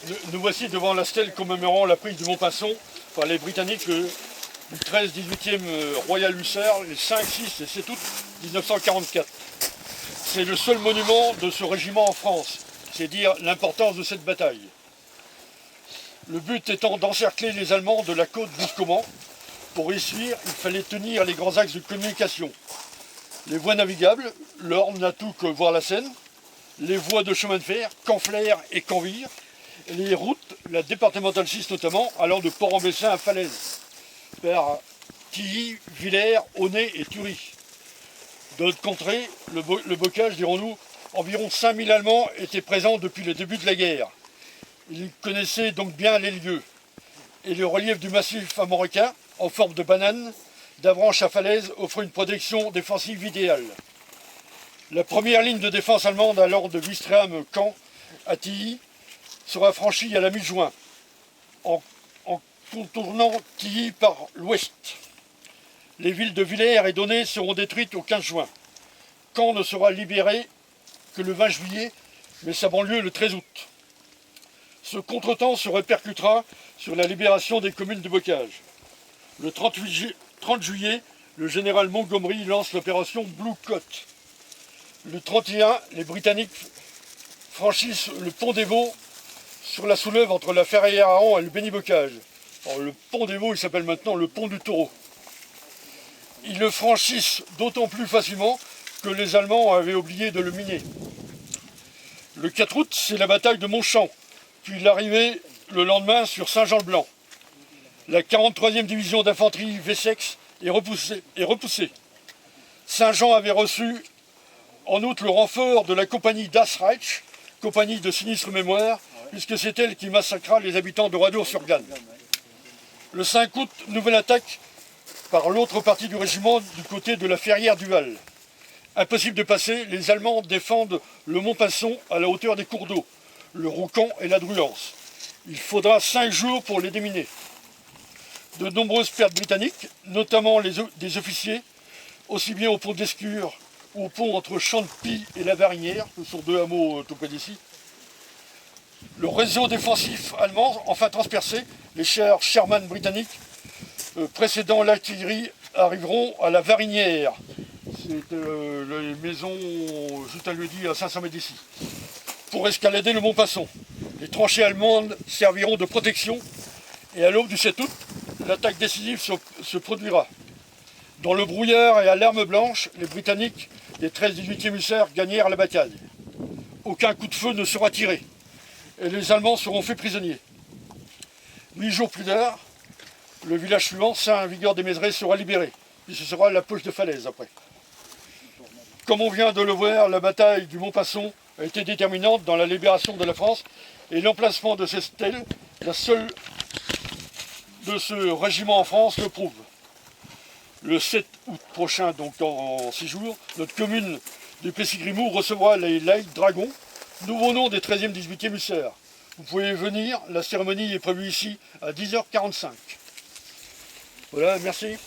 Nous voici devant la stèle commémorant la prise de Montpasson par les Britanniques du 13-18e Royal Hussards, les 5, 6 et 7 août 1944. C'est le seul monument de ce régiment en France, c'est dire l'importance de cette bataille. Le but étant d'encercler les Allemands de la côte jusqu'au Mans. Pour réussir, il fallait tenir les grands axes de communication. Les voies navigables, l'Orne n'a tout que voir la Seine, les voies de chemin de fer, Canflair et Canvire, et les routes, la départementale 6 notamment, allant de Port-en-Bessin à Falaise, vers Tilly, Villers, Aunay et Thury. De notre contrée, le bocage, dirons-nous, environ 5000 Allemands étaient présents depuis le début de la guerre. Ils connaissaient donc bien les lieux. Et le relief du massif armoricain, en forme de banane, d'Avranches à Falaise, offre une protection défensive idéale. La première ligne de défense allemande alors de Wistreham-Caen à Tilly sera franchie à la mi-juin, en contournant Tilly par l'ouest. Les villes de Villers et d'Aunay seront détruites au 15 juin. Caen ne sera libéré que le 20 juillet, mais sa banlieue le 13 août. Ce contretemps se répercutera sur la libération des communes de bocage. Le 30 juillet, le général Montgomery lance l'opération Blue Coat. Le 31, les Britanniques franchissent le pont des Vaux sur la Soulève entre la Ferrière-Aran et le Béni-Bocage. Le pont des Vaux, il s'appelle maintenant le pont du Taureau. Ils le franchissent d'autant plus facilement que les Allemands avaient oublié de le miner. Le 4 août, c'est la bataille de Montchamp, puis l'arrivée le lendemain sur Saint-Jean-le-Blanc. La 43e division d'infanterie Wessex est repoussée. Saint-Jean avait reçu en outre le renfort de la compagnie Das Reich, compagnie de sinistre mémoire, puisque c'est elle qui massacra les habitants de Radour-sur-Glane. Le 5 août, nouvelle attaque par l'autre partie du régiment du côté de la Ferrière du Val. Impossible de passer, les Allemands défendent le Montpasson à la hauteur des cours d'eau, le Roucan et la Druance. Il faudra 5 jours pour les déminer. De nombreuses pertes britanniques, notamment des officiers, aussi bien au pont d'Escure ou au pont entre Champy et la Varinière, ce sont 2 hameaux tout près d'ici. Le réseau défensif allemand, enfin transpercé, les chars Sherman britanniques, précédant l'artillerie, arriveront à la Varinière. C'est les maisons, juste à lieu-dit, à 500 mètres d'ici. Pour escalader le Montpasson. Les tranchées allemandes serviront de protection et à l'aube du 7 août, l'attaque décisive se produira. Dans le brouillard et à l'arme blanche, les Britanniques des 13-18e hussards gagnèrent la bataille. Aucun coup de feu ne sera tiré et les Allemands seront faits prisonniers. 8 jours plus tard, le village suivant, Saint-Vigor-des-Mézerais, sera libéré. Puis ce sera la poche de Falaise après. Comme on vient de le voir, la bataille du Montpasson a été déterminante dans la libération de la France et l'emplacement de cette stèle, la seule de ce régiment en France, le prouve. Le 7 août prochain, donc en 6 jours, notre commune de Plessis-Grimoux recevra les Light Dragons, nouveau nom des 13e 18e hussards. Vous pouvez venir, la cérémonie est prévue ici à 10h45. Voilà, merci.